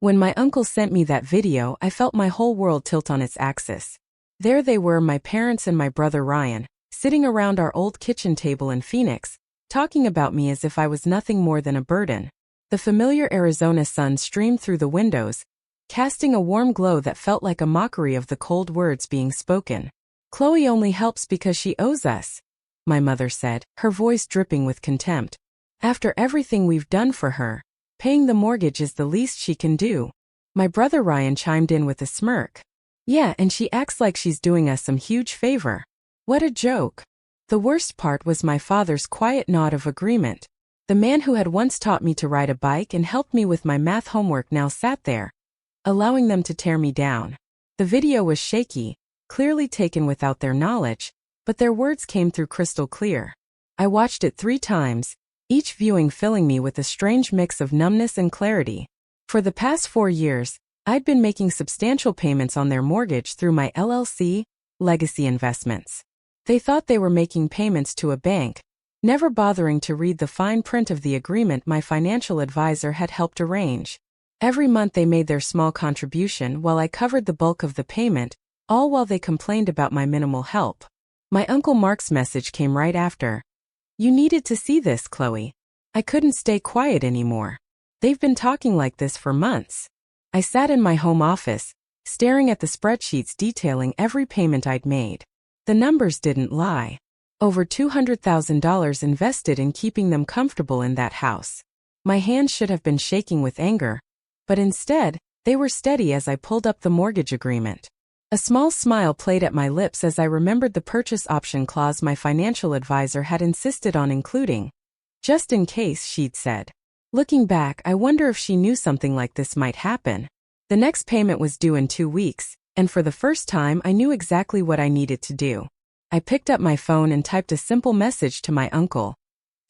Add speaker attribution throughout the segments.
Speaker 1: When my uncle sent me that video, I felt my whole world tilt on its axis. There they were, my parents and my brother Ryan, sitting around our old kitchen table in Phoenix, talking about me as if I was nothing more than a burden. The familiar Arizona sun streamed through the windows, casting a warm glow that felt like a mockery of the cold words being spoken. "Chloe only helps because she owes us," my mother said, her voice dripping with contempt. "After everything we've done for her, paying the mortgage is the least she can do." My brother Ryan chimed in with a smirk. "Yeah, and she acts like she's doing us some huge favor. What a joke." The worst part was my father's quiet nod of agreement. The man who had once taught me to ride a bike and helped me with my math homework now sat there, allowing them to tear me down. The video was shaky, clearly taken without their knowledge, but their words came through crystal clear. I watched it 3 times, each viewing filling me with a strange mix of numbness and clarity. For the past 4 years, I'd been making substantial payments on their mortgage through my LLC, Legacy Investments. They thought they were making payments to a bank, never bothering to read the fine print of the agreement my financial advisor had helped arrange. Every month they made their small contribution while I covered the bulk of the payment, all while they complained about my minimal help. My Uncle Mark's message came right after. "You needed to see this, Chloe." I couldn't stay quiet anymore. "They've been talking like this for months." I sat in my home office, staring at the spreadsheets detailing every payment I'd made. The numbers didn't lie. Over $200,000 invested in keeping them comfortable in that house. My hands should have been shaking with anger, but instead, they were steady as I pulled up the mortgage agreement. A small smile played at my lips as I remembered the purchase option clause my financial advisor had insisted on including. "Just in case," she'd said. Looking back, I wonder if she knew something like this might happen. The next payment was due in 2 weeks, and for the first time I knew exactly what I needed to do. I picked up my phone and typed a simple message to my uncle.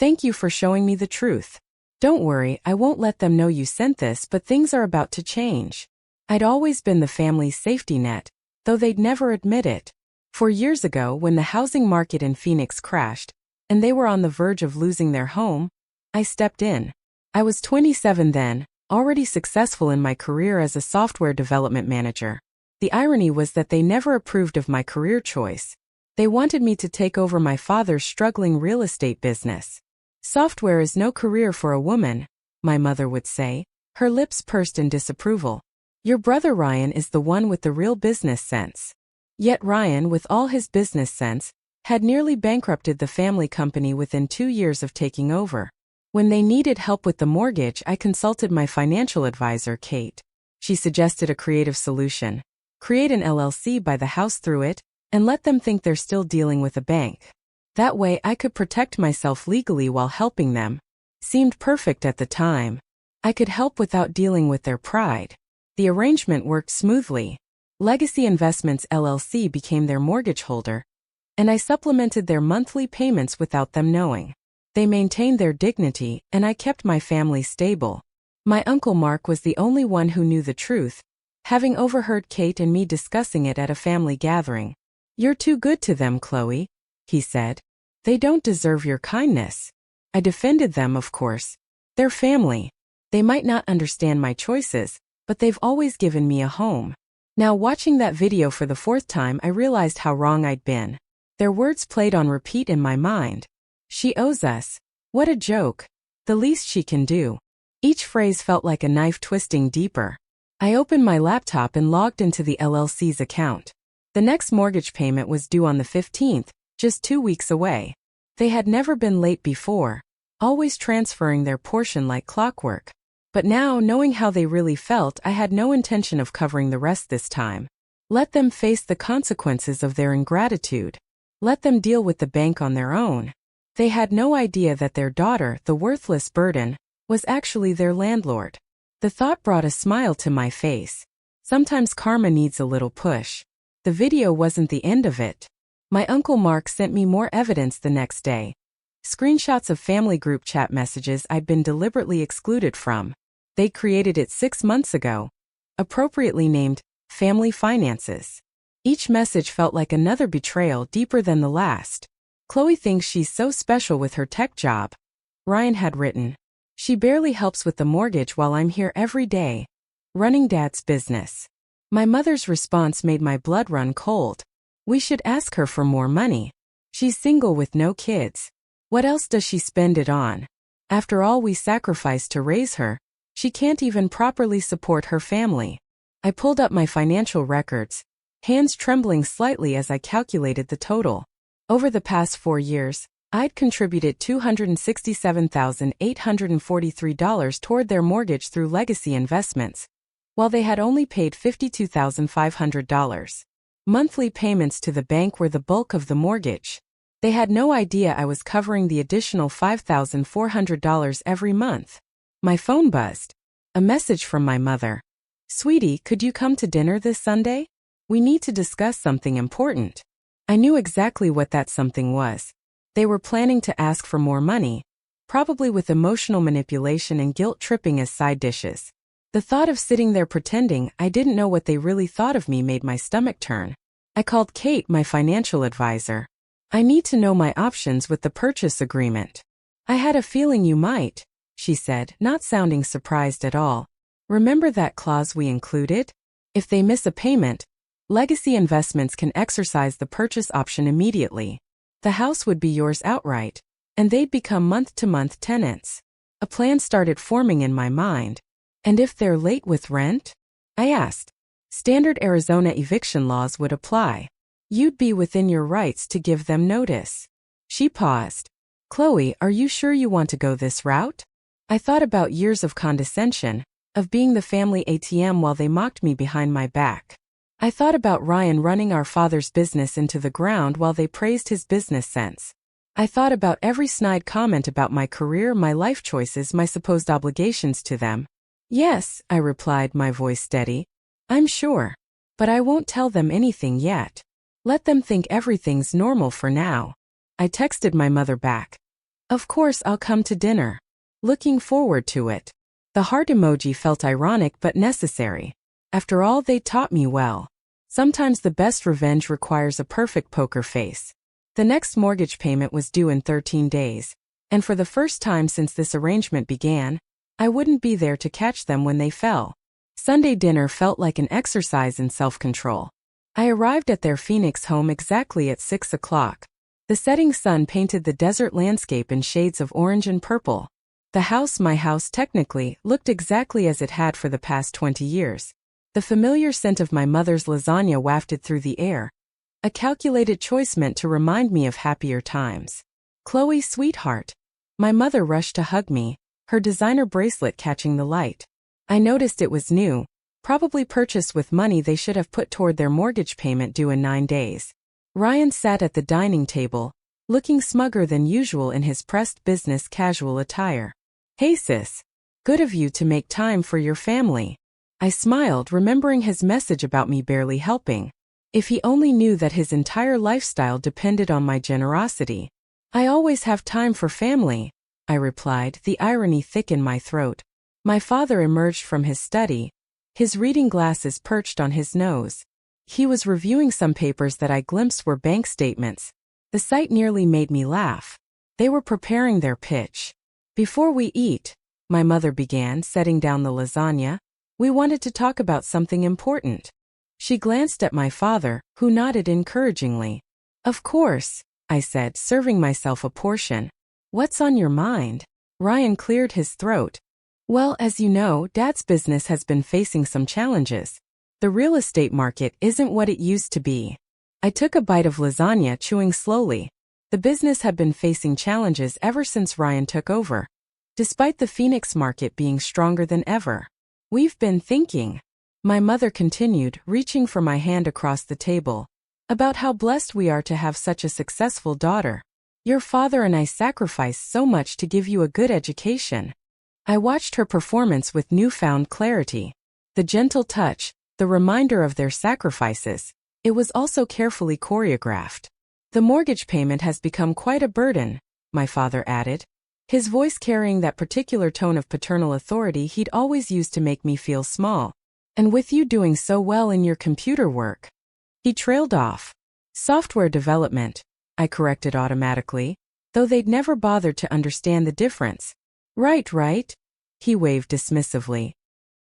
Speaker 1: "Thank you for showing me the truth. Don't worry, I won't let them know you sent this, but things are about to change." I'd always been the family's safety net, though they'd never admit it. 4 years ago, when the housing market in Phoenix crashed, and they were on the verge of losing their home, I stepped in. I was 27 then, already successful in my career as a software development manager. The irony was that they never approved of my career choice. They wanted me to take over my father's struggling real estate business. "Software is no career for a woman," my mother would say, her lips pursed in disapproval. "Your brother Ryan is the one with the real business sense." Yet Ryan, with all his business sense, had nearly bankrupted the family company within 2 years of taking over. When they needed help with the mortgage, I consulted my financial advisor, Kate. She suggested a creative solution. Create an LLC, buy the house through it, and let them think they're still dealing with a bank. That way I could protect myself legally while helping them. Seemed perfect at the time. I could help without dealing with their pride. The arrangement worked smoothly. Legacy Investments LLC became their mortgage holder, and I supplemented their monthly payments without them knowing. They maintained their dignity, and I kept my family stable. My Uncle Mark was the only one who knew the truth, having overheard Kate and me discussing it at a family gathering. "You're too good to them, Chloe," he said. "They don't deserve your kindness." I defended them, of course. They're family. They might not understand my choices, but they've always given me a home. Now, watching that video for the 4th time, I realized how wrong I'd been. Their words played on repeat in my mind. "She owes us. What a joke. The least she can do." Each phrase felt like a knife twisting deeper. I opened my laptop and logged into the LLC's account. The next mortgage payment was due on the 15th, just 2 weeks away. They had never been late before, always transferring their portion like clockwork. But now, knowing how they really felt, I had no intention of covering the rest this time. Let them face the consequences of their ingratitude. Let them deal with the bank on their own. They had no idea that their daughter, the worthless burden, was actually their landlord. The thought brought a smile to my face. Sometimes karma needs a little push. The video wasn't the end of it. My Uncle Mark sent me more evidence the next day. Screenshots of family group chat messages I'd been deliberately excluded from. They'd created it 6 months ago, appropriately named Family Finances. Each message felt like another betrayal deeper than the last. "Chloe thinks she's so special with her tech job," Ryan had written. "She barely helps with the mortgage while I'm here every day." running Dad's business. My mother's response made my blood run cold. We should ask her for more money. She's single with no kids. What else does she spend it on? After all we sacrificed to raise her, she can't even properly support her family. I pulled up my financial records, hands trembling slightly as I calculated the total. Over the past 4 years, I'd contributed $267,843 toward their mortgage through legacy investments, while they had only paid $52,500. Monthly payments to the bank were the bulk of the mortgage. They had no idea I was covering the additional $5,400 every month. My phone buzzed. A message from my mother. "Sweetie, could you come to dinner this Sunday? We need to discuss something important." I knew exactly what that something was. They were planning to ask for more money, probably with emotional manipulation and guilt-tripping as side dishes. The thought of sitting there pretending I didn't know what they really thought of me made my stomach turn. I called Kate, my financial advisor. "I need to know my options with the purchase agreement." "I had a feeling you might," she said, not sounding surprised at all. "Remember that clause we included? If they miss a payment, Legacy Investments can exercise the purchase option immediately. The house would be yours outright, and they'd become month-to-month tenants." A plan started forming in my mind. "And if they're late with rent?" I asked. "Standard Arizona eviction laws would apply. You'd be within your rights to give them notice." She paused. "Chloe, are you sure you want to go this route?" I thought about years of condescension, of being the family ATM while they mocked me behind my back. I thought about Ryan running our father's business into the ground while they praised his business sense. I thought about every snide comment about my career, my life choices, my supposed obligations to them. "Yes," I replied, my voice steady. "I'm sure. But I won't tell them anything yet. Let them think everything's normal for now." I texted my mother back. "Of course I'll come to dinner. Looking forward to it." The heart emoji felt ironic but necessary. After all, they taught me well. Sometimes the best revenge requires a perfect poker face. The next mortgage payment was due in 13 days, and for the first time since this arrangement began, I wouldn't be there to catch them when they fell. Sunday dinner felt like an exercise in self-control. I arrived at their Phoenix home exactly at 6 o'clock. The setting sun painted the desert landscape in shades of orange and purple. The house, my house technically, looked exactly as it had for the past 20 years. The familiar scent of my mother's lasagna wafted through the air. A calculated choice meant to remind me of happier times. "Chloe, sweetheart." My mother rushed to hug me, her designer bracelet catching the light. I noticed it was new, probably purchased with money they should have put toward their mortgage payment due in 9 days. Ryan sat at the dining table, looking smugger than usual in his pressed business casual attire. "Hey sis. Good of you to make time for your family." I smiled, remembering his message about me barely helping. If he only knew that his entire lifestyle depended on my generosity. "I always have time for family," I replied, the irony thick in my throat. My father emerged from his study, his reading glasses perched on his nose. He was reviewing some papers that I glimpsed were bank statements. The sight nearly made me laugh. They were preparing their pitch. "Before we eat," my mother began, setting down the lasagna, "we wanted to talk about something important." She glanced at my father, who nodded encouragingly. "Of course," I said, serving myself a portion. "What's on your mind?" Ryan cleared his throat. "Well, as you know, Dad's business has been facing some challenges. The real estate market isn't what it used to be." I took a bite of lasagna, chewing slowly. The business had been facing challenges ever since Ryan took over, despite the Phoenix market being stronger than ever. "We've been thinking," my mother continued, reaching for my hand across the table, "about how blessed we are to have such a successful daughter. Your father and I sacrificed so much to give you a good education." I watched her performance with newfound clarity. The gentle touch, the reminder of their sacrifices. It was also carefully choreographed. "The mortgage payment has become quite a burden," my father added, his voice carrying that particular tone of paternal authority he'd always used to make me feel small. "And with you doing so well in your computer work." He trailed off. "Software development," I corrected automatically, though they'd never bothered to understand the difference. Right. He waved dismissively.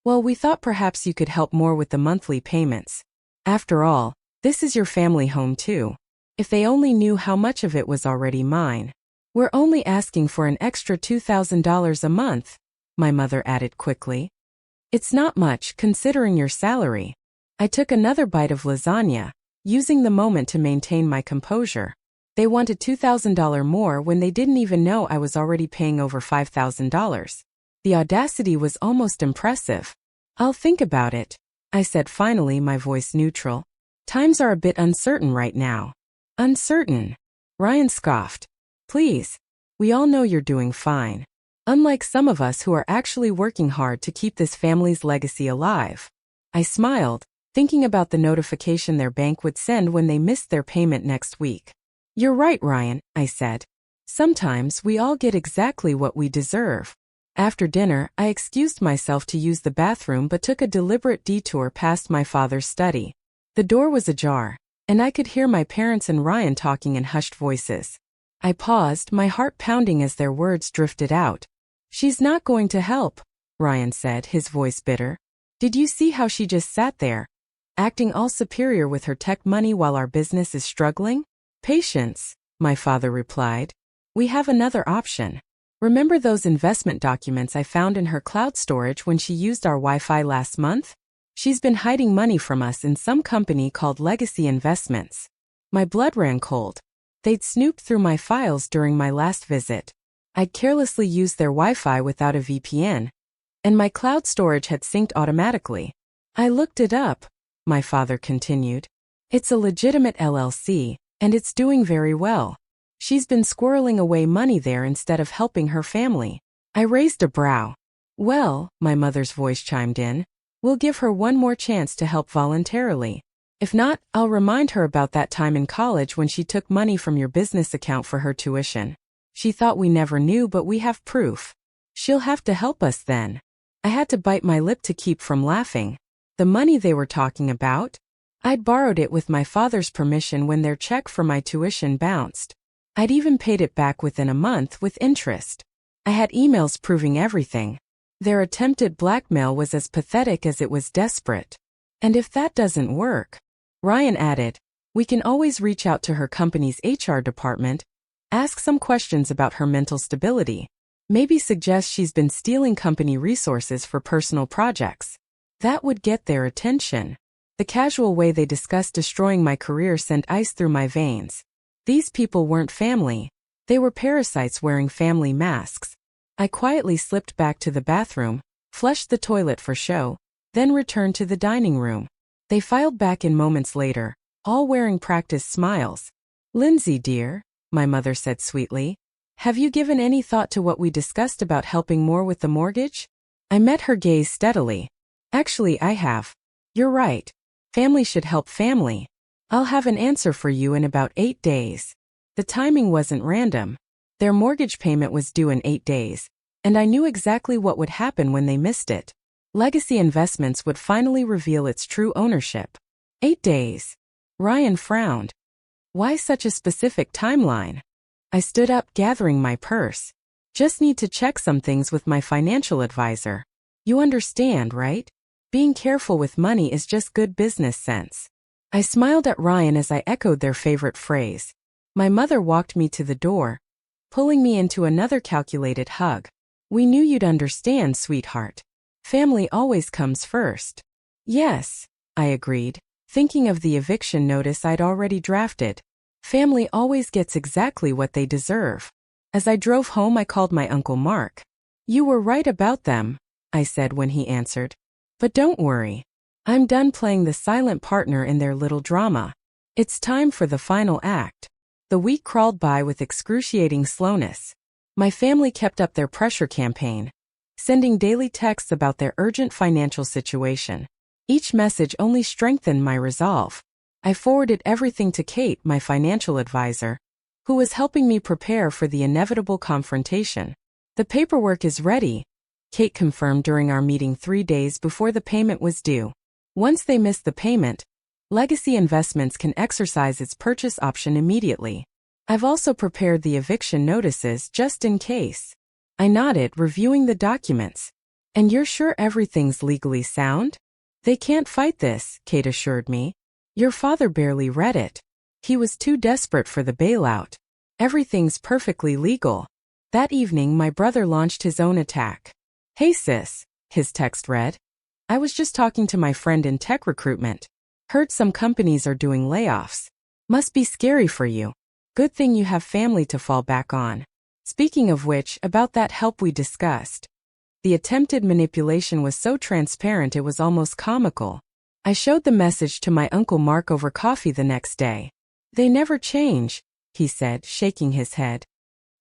Speaker 1: Well, we thought perhaps you could help more with the monthly payments. After all, this is your family home too. If they only knew how much of it was already mine. We're only asking for an extra $2,000 a month, my mother added quickly. It's not much, considering your salary. I took another bite of lasagna, using the moment to maintain my composure. They wanted $2,000 more when they didn't even know I was already paying over $5,000. The audacity was almost impressive. I'll think about it, I said finally, my voice neutral. Times are a bit uncertain right now. Uncertain? Ryan scoffed. Please. We all know you're doing fine. Unlike some of us who are actually working hard to keep this family's legacy alive. I smiled, thinking about the notification their bank would send when they missed their payment next week. You're right, Ryan, I said. Sometimes we all get exactly what we deserve. After dinner, I excused myself to use the bathroom but took a deliberate detour past my father's study. The door was ajar, and I could hear my parents and Ryan talking in hushed voices. I paused, my heart pounding as their words drifted out. She's not going to help, Ryan said, his voice bitter. Did you see how she just sat there, acting all superior with her tech money while our business is struggling? Patience, my father replied. We have another option. Remember those investment documents I found in her cloud storage when she used our Wi-Fi last month? She's been hiding money from us in some company called Legacy Investments. My blood ran cold. They'd snooped through my files during my last visit. I'd carelessly used their Wi-Fi without a VPN, and my cloud storage had synced automatically. I looked it up, my father continued. It's a legitimate LLC, and it's doing very well. She's been squirreling away money there instead of helping her family. I raised a brow. Well, my mother's voice chimed in, we'll give her one more chance to help voluntarily. If not, I'll remind her about that time in college when she took money from your business account for her tuition. She thought we never knew, but we have proof. She'll have to help us then. I had to bite my lip to keep from laughing. The money they were talking about? I'd borrowed it with my father's permission when their check for my tuition bounced. I'd even paid it back within a month with interest. I had emails proving everything. Their attempted blackmail was as pathetic as it was desperate. And if that doesn't work, Ryan added, we can always reach out to her company's HR department, ask some questions about her mental stability, maybe suggest she's been stealing company resources for personal projects. That would get their attention. The casual way they discussed destroying my career sent ice through my veins. These people weren't family. They were parasites wearing family masks. I quietly slipped back to the bathroom, flushed the toilet for show, then returned to the dining room. They filed back in moments later, all wearing practiced smiles. Lindsay, dear, my mother said sweetly, have you given any thought to what we discussed about helping more with the mortgage? I met her gaze steadily. Actually, I have. You're right. Family should help family. I'll have an answer for you in about 8 days. The timing wasn't random. Their mortgage payment was due in 8 days, and I knew exactly what would happen when they missed it. Legacy Investments would finally reveal its true ownership. 8 days. Ryan frowned. Why such a specific timeline? I stood up, gathering my purse. Just need to check some things with my financial advisor. You understand, right? Being careful with money is just good business sense. I smiled at Ryan as I echoed their favorite phrase. My mother walked me to the door, pulling me into another calculated hug. We knew you'd understand, sweetheart. Family always comes first. Yes, I agreed, thinking of the eviction notice I'd already drafted. Family always gets exactly what they deserve. As I drove home, I called my Uncle Mark. You were right about them, I said when he answered. But don't worry. I'm done playing the silent partner in their little drama. It's time for the final act. The week crawled by with excruciating slowness. My family kept up their pressure campaign, sending daily texts about their urgent financial situation. Each message only strengthened my resolve. I forwarded everything to Kate, my financial advisor, who was helping me prepare for the inevitable confrontation. The paperwork is ready, Kate confirmed during our meeting 3 days before the payment was due. Once they miss the payment, Legacy Investments can exercise its purchase option immediately. I've also prepared the eviction notices just in case. I nodded, reviewing the documents. And you're sure everything's legally sound? They can't fight this, Kate assured me. Your father barely read it. He was too desperate for the bailout. Everything's perfectly legal. That evening, my brother launched his own attack. Hey sis, his text read. I was just talking to my friend in tech recruitment. Heard some companies are doing layoffs. Must be scary for you. Good thing you have family to fall back on. Speaking of which, about that help we discussed. The attempted manipulation was so transparent it was almost comical. I showed the message to my Uncle Mark over coffee the next day. They never change, he said, shaking his head.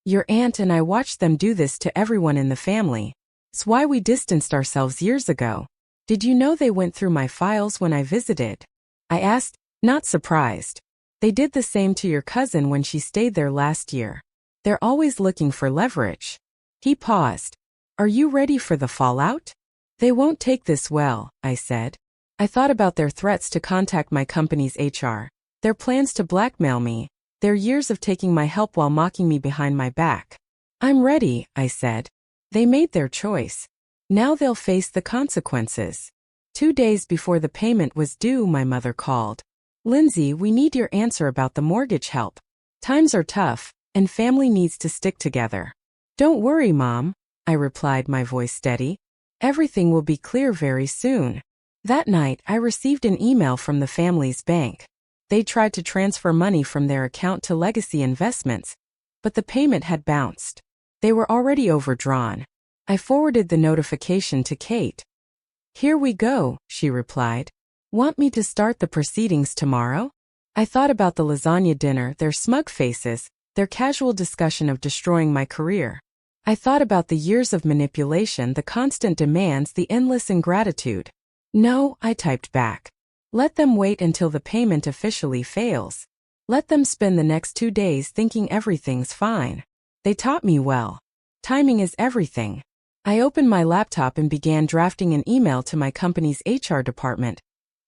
Speaker 1: Your aunt and I watched them do this to everyone in the family. It's why we distanced ourselves years ago. Did you know they went through my files when I visited? I asked, not surprised. They did the same to your cousin when she stayed there last year. They're always looking for leverage. He paused. Are you ready for the fallout? They won't take this well, I said. I thought about their threats to contact my company's HR, their plans to blackmail me, their years of taking my help while mocking me behind my back. I'm ready, I said. They made their choice. Now they'll face the consequences. 2 days before the payment was due, my mother called. Lindsay, we need your answer about the mortgage help. Times are tough, and family needs to stick together. Don't worry, Mom, I replied, my voice steady. Everything will be clear very soon. That night, I received an email from the family's bank. They tried to transfer money from their account to Legacy Investments, but the payment had bounced. They were already overdrawn. I forwarded the notification to Kate. Here we go, she replied. Want me to start the proceedings tomorrow? I thought about the lasagna dinner, their smug faces, their casual discussion of destroying my career. I thought about the years of manipulation, the constant demands, the endless ingratitude. No, I typed back. Let them wait until the payment officially fails. Let them spend the next 2 days thinking everything's fine. They taught me well. Timing is everything. I opened my laptop and began drafting an email to my company's HR department,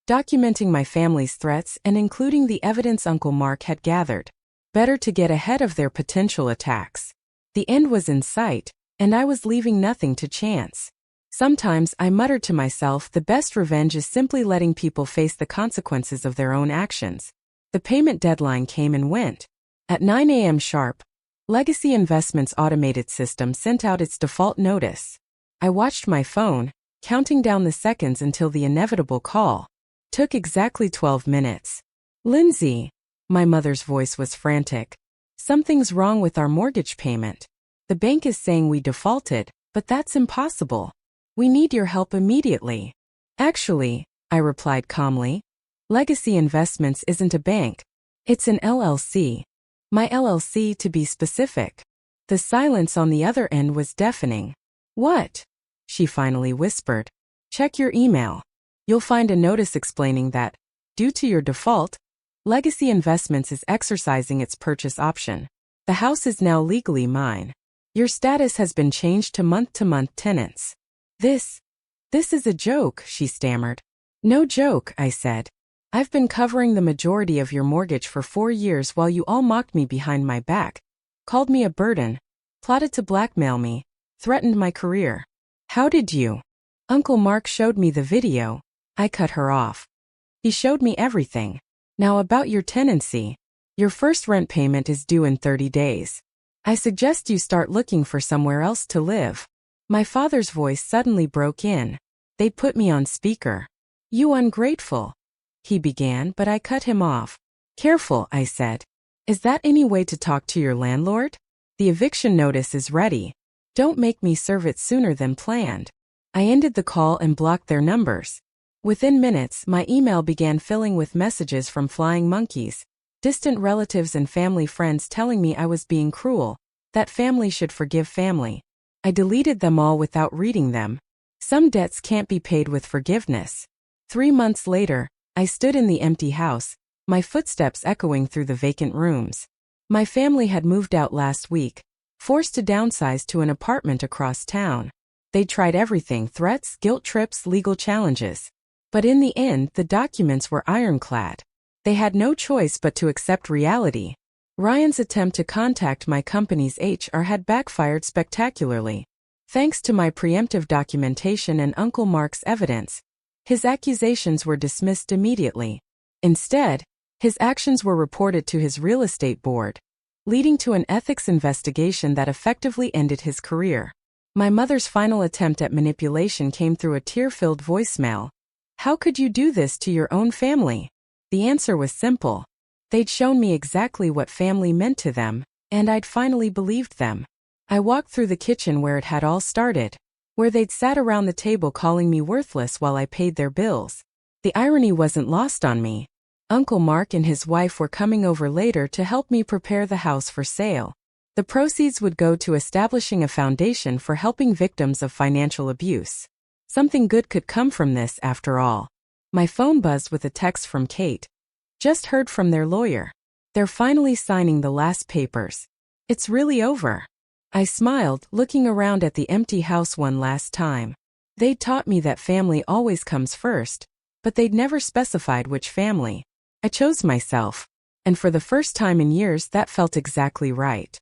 Speaker 1: documenting my family's threats and including the evidence Uncle Mark had gathered. Better to get ahead of their potential attacks. The end was in sight, and I was leaving nothing to chance. Sometimes I muttered to myself, the best revenge is simply letting people face the consequences of their own actions. The payment deadline came and went. At 9 a.m. sharp, Legacy Investments' automated system sent out its default notice. I watched my phone, counting down the seconds until the inevitable call. Took exactly 12 minutes. Lindsay, my mother's voice was frantic. Something's wrong with our mortgage payment. The bank is saying we defaulted, but that's impossible. We need your help immediately. Actually, I replied calmly, Legacy Investments isn't a bank. It's an LLC. My LLC, to be specific. The silence on the other end was deafening. What? She finally whispered. Check your email. You'll find a notice explaining that, due to your default, Legacy Investments is exercising its purchase option. The house is now legally mine. Your status has been changed to month-to-month tenants. This is a joke, she stammered. No joke, I said. I've been covering the majority of your mortgage for 4 years while you all mocked me behind my back, called me a burden, plotted to blackmail me, threatened my career. How did you? Uncle Mark showed me the video. I cut her off. He showed me everything. Now about your tenancy. Your first rent payment is due in 30 days. I suggest you start looking for somewhere else to live. My father's voice suddenly broke in. They put me on speaker. You ungrateful, he began, but I cut him off. Careful, I said. Is that any way to talk to your landlord? The eviction notice is ready. Don't make me serve it sooner than planned. I ended the call and blocked their numbers. Within minutes, my email began filling with messages from flying monkeys, distant relatives and family friends telling me I was being cruel, that family should forgive family. I deleted them all without reading them. Some debts can't be paid with forgiveness. 3 months later, I stood in the empty house, my footsteps echoing through the vacant rooms. My family had moved out last week, forced to downsize to an apartment across town. They tried everything, threats, guilt trips, legal challenges. But in the end, the documents were ironclad. They had no choice but to accept reality. Ryan's attempt to contact my company's HR had backfired spectacularly. Thanks to my preemptive documentation and Uncle Mark's evidence, his accusations were dismissed immediately. Instead, his actions were reported to his real estate board, leading to an ethics investigation that effectively ended his career. My mother's final attempt at manipulation came through a tear-filled voicemail. "How could you do this to your own family?" The answer was simple. They'd shown me exactly what family meant to them, and I'd finally believed them. I walked through the kitchen where it had all started, where they'd sat around the table calling me worthless while I paid their bills. The irony wasn't lost on me. Uncle Mark and his wife were coming over later to help me prepare the house for sale. The proceeds would go to establishing a foundation for helping victims of financial abuse. Something good could come from this, after all. My phone buzzed with a text from Kate. "Just heard from their lawyer. They're finally signing the last papers. It's really over." I smiled, looking around at the empty house one last time. They'd taught me that family always comes first, but they'd never specified which family. I chose myself, and for the first time in years that felt exactly right.